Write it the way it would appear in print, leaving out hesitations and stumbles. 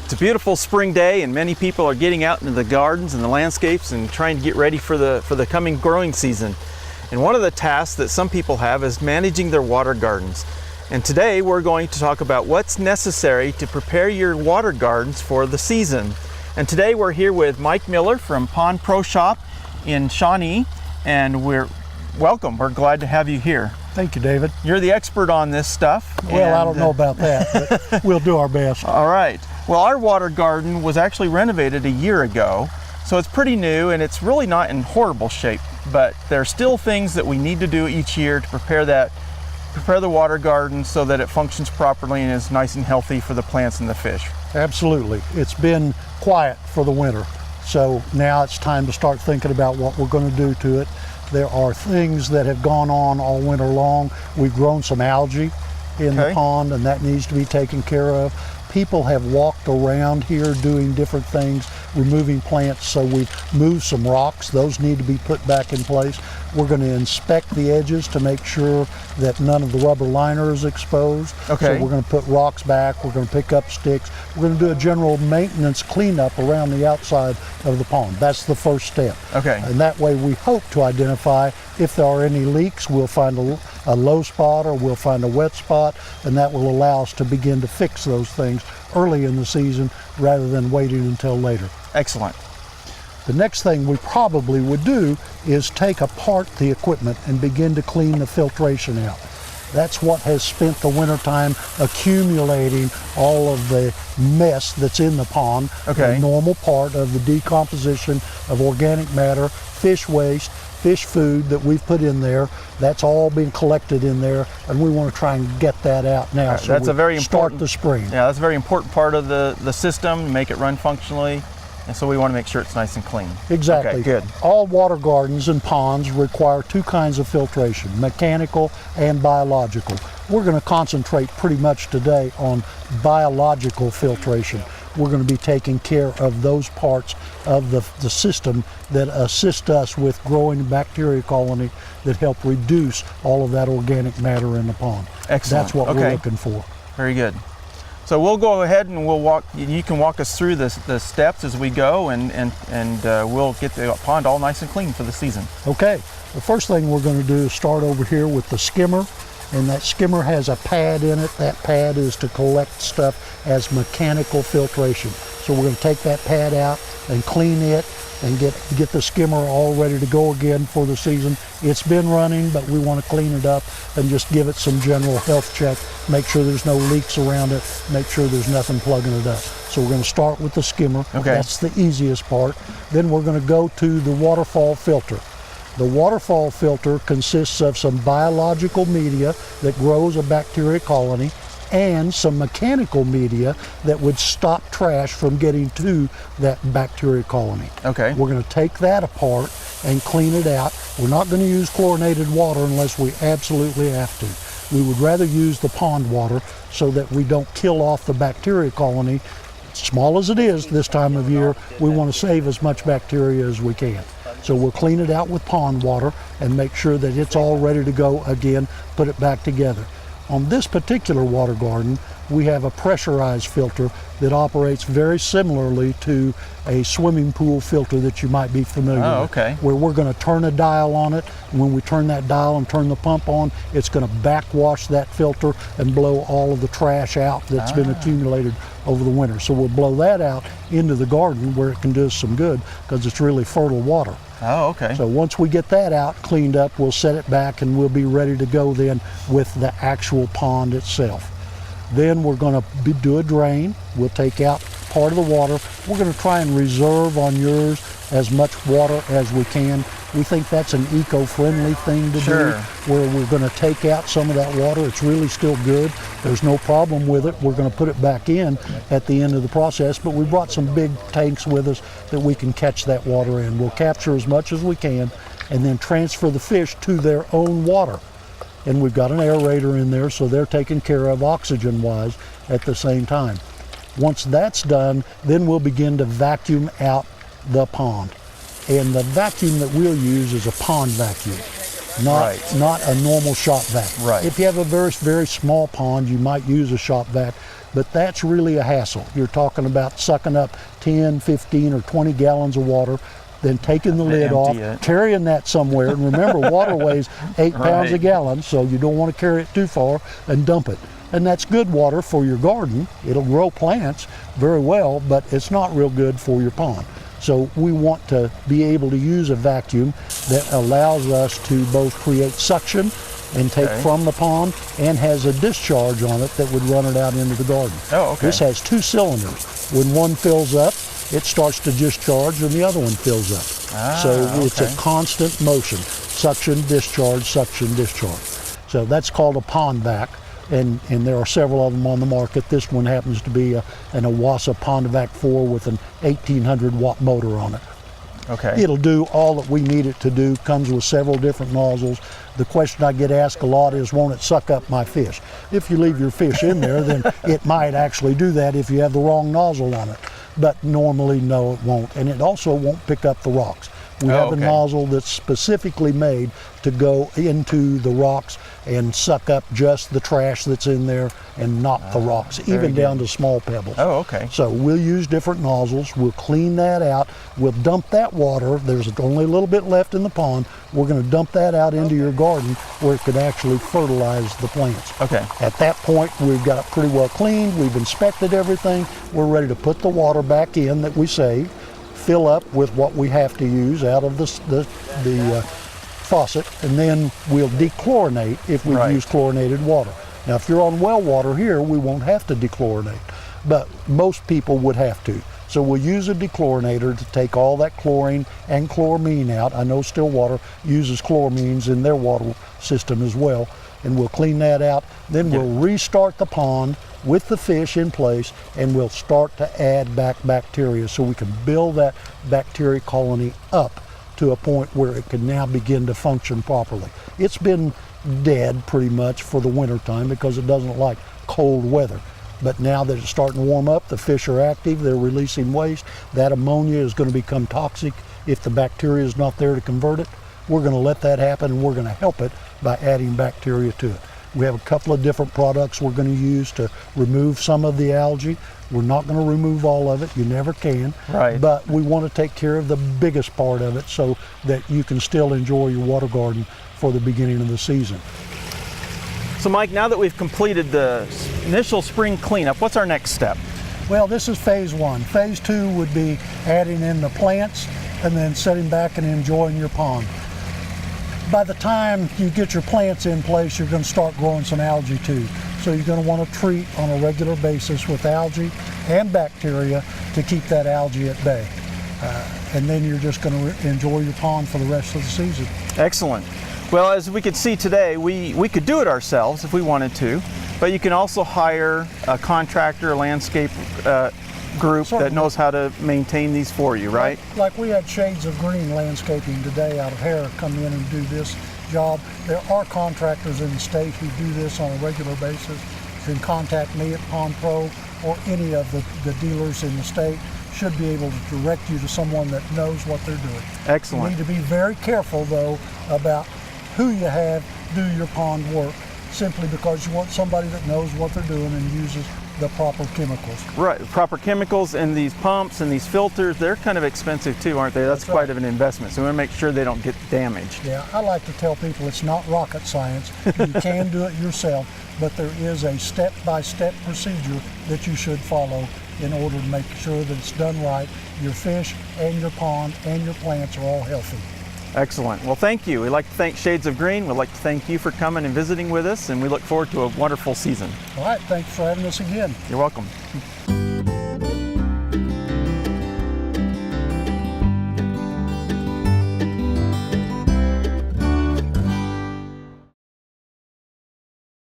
It's a beautiful spring day, and many people are getting out into the gardens and the landscapes and trying to get ready for the coming growing season. And one of the tasks that some people have is managing their water gardens. And today we're going to talk about what's necessary to prepare your water gardens for the season. And today we're here with Mike Miller from Pond Pro Shop in Shawnee, and welcome. We're glad to have you here. Thank you, David. You're the expert on this stuff. Well, I don't know about that, but we'll do our best. All right. Well, our water garden was actually renovated a year ago, so it's pretty new and it's really not in horrible shape, but there are still things that we need to do each year to prepare the water garden so that it functions properly and is nice and healthy for the plants and the fish. Absolutely. It's been quiet for the winter, so now it's time to start thinking about what we're going to do to it. There are things that have gone on all winter long. We've grown some algae in the pond, and that needs to be taken care of. People have walked around here doing different things, removing plants, so we've moved some rocks. Those need to be put back in place. We're going to inspect the edges to make sure that none of the rubber liner is exposed. Okay. So we're going to put rocks back, we're going to pick up sticks, we're going to do a general maintenance cleanup around the outside of the pond. That's the first step. Okay. And that way we hope to identify if there are any leaks. We'll find a low spot or we'll find a wet spot, and that will allow us to begin to fix those things early in the season rather than waiting until later. Excellent. The next thing we probably would do is take apart the equipment and begin to clean the filtration out. That's what has spent the wintertime accumulating all of the mess that's in the pond. Okay. The normal part of the decomposition of organic matter, fish waste, fish food that we've put in there, that's all been collected in there, and we want to try and get that out now. So that's a very start important the spring. Yeah, that's a very important part of the system, make it run functionally, and so we want to make sure it's nice and clean. Exactly. Okay, good. All water gardens and ponds require two kinds of filtration, mechanical and biological. We're going to concentrate pretty much today on biological filtration. We're going to be taking care of those parts of the system that assist us with growing bacteria colony that help reduce all of that organic matter in the pond. Excellent. That's what we're looking for. Very good. So we'll go ahead and you can walk us through the steps as we go, and we'll get the pond all nice and clean for the season. Okay. The first thing we're going to do is start over here with the skimmer. And that skimmer has a pad in it. That pad is to collect stuff as mechanical filtration. So we're going to take that pad out and clean it and get the skimmer all ready to go again for the season. It's been running, but we want to clean it up and just give it some general health check, make sure there's no leaks around it, make sure there's nothing plugging it up. So we're going to start with the skimmer. Okay. That's the easiest part. Then we're going to go to the waterfall filter. The waterfall filter consists of some biological media that grows a bacteria colony and some mechanical media that would stop trash from getting to that bacteria colony. Okay. We're going to take that apart and clean it out. We're not going to use chlorinated water unless we absolutely have to. We would rather use the pond water so that we don't kill off the bacteria colony. Small as it is this time of year, we want to save as much bacteria as we can. So we'll clean it out with pond water and make sure that it's all ready to go again, put it back together. On this particular water garden, we have a pressurized filter that operates very similarly to a swimming pool filter that you might be familiar with. Okay. Where we're going to turn a dial on it, and when we turn that dial and turn the pump on, it's going to backwash that filter and blow all of the trash out that's been accumulated over the winter. So we'll blow that out into the garden where it can do us some good because it's really fertile water. Oh, okay. So once we get that out, cleaned up, we'll set it back and we'll be ready to go then with the actual pond itself. Then we're going to do a drain. We'll take out part of the water. We're going to try and reserve on yours as much water as we can. We think that's an eco-friendly thing to do, where we're going to take out some of that water. It's really still good. There's no problem with it. We're going to put it back in at the end of the process, but we brought some big tanks with us that we can catch that water in. We'll capture as much as we can and then transfer the fish to their own water. And we've got an aerator in there, so they're taken care of oxygen-wise at the same time. Once that's done, then we'll begin to vacuum out the pond. And the vacuum that we'll use is a pond vacuum. not a normal shop vac. Right. If you have a very, very small pond, you might use a shop vac, but that's really a hassle. You're talking about sucking up 10, 15, or 20 gallons of water, then taking the lid off, carrying that somewhere. And remember, water weighs 8 pounds a gallon, so you don't want to carry it too far and dump it. And that's good water for your garden. It'll grow plants very well, but it's not real good for your pond. So we want to be able to use a vacuum that allows us to both create suction and take from the pond, and has a discharge on it that would run it out into the garden. Oh, okay. This has 2 cylinders. When one fills up, it starts to discharge and the other one fills up. It's a constant motion. Suction, discharge, suction, discharge. So that's called a pond vac. And there are several of them on the market. This one happens to be an Awasa PondVac 4 with an 1800 watt motor on it. Okay. It'll do all that we need it to do. Comes with several different nozzles. The question I get asked a lot is, won't it suck up my fish? If you leave your fish in there, then it might actually do that if you have the wrong nozzle on it. But normally, no, it won't. And it also won't pick up the rocks. We have a nozzle that's specifically made to go into the rocks and suck up just the trash that's in there and not the rocks, even down to small pebbles. Oh, okay. So we'll use different nozzles. We'll clean that out. We'll dump that water. There's only a little bit left in the pond. We're going to dump that out into your garden where it could actually fertilize the plants. Okay. At that point, we've got it pretty well cleaned. We've inspected everything. We're ready to put the water back in that we saved, fill up with what we have to use out of the faucet, and then we'll dechlorinate if we use chlorinated water. Now, if you're on well water here, we won't have to dechlorinate, but most people would have to. So we'll use a dechlorinator to take all that chlorine and chloramine out. I know Stillwater uses chloramines in their water system as well, and we'll clean that out. Then we'll restart the pond with the fish in place, and we'll start to add back bacteria so we can build that bacteria colony up to a point where it can now begin to function properly. It's been dead pretty much for the winter time because it doesn't like cold weather. But now that it's starting to warm up, the fish are active, they're releasing waste. That ammonia is going to become toxic if the bacteria is not there to convert it. We're going to let that happen, and we're going to help it by adding bacteria to it. We have a couple of different products we're going to use to remove some of the algae. We're not going to remove all of it, you never can, but we want to take care of the biggest part of it so that you can still enjoy your water garden for the beginning of the season. So Mike, now that we've completed the initial spring cleanup, what's our next step? Well, this is phase 1. Phase 2 would be adding in the plants and then sitting back and enjoying your pond. By the time you get your plants in place, you're going to start growing some algae too. So you're going to want to treat on a regular basis with algae and bacteria to keep that algae at bay. And then you're just going to enjoy your pond for the rest of the season. Excellent. Well, as we could see today, we could do it ourselves if we wanted to, but you can also hire a contractor, a landscape group that knows how to maintain these for you, right? Like we had Shades of Green Landscaping today out of Hare come in and do this job. There are contractors in the state who do this on a regular basis. You can contact me at Pond Pro, or any of the dealers in the state should be able to direct you to someone that knows what they're doing. Excellent. You need to be very careful though about who you have do your pond work, simply because you want somebody that knows what they're doing and uses the proper chemicals. Right, proper chemicals, and these pumps and these filters, they're kind of expensive too, aren't they? That's quite of an investment, so we want to make sure they don't get damaged. Yeah, I like to tell people it's not rocket science. You can do it yourself, but there is a step-by-step procedure that you should follow in order to make sure that it's done right. Your fish and your pond and your plants are all healthy. Excellent. Well, thank you. We'd like to thank Shades of Green. We'd like to thank you for coming and visiting with us, and we look forward to a wonderful season. All right, thanks for having us again. You're welcome.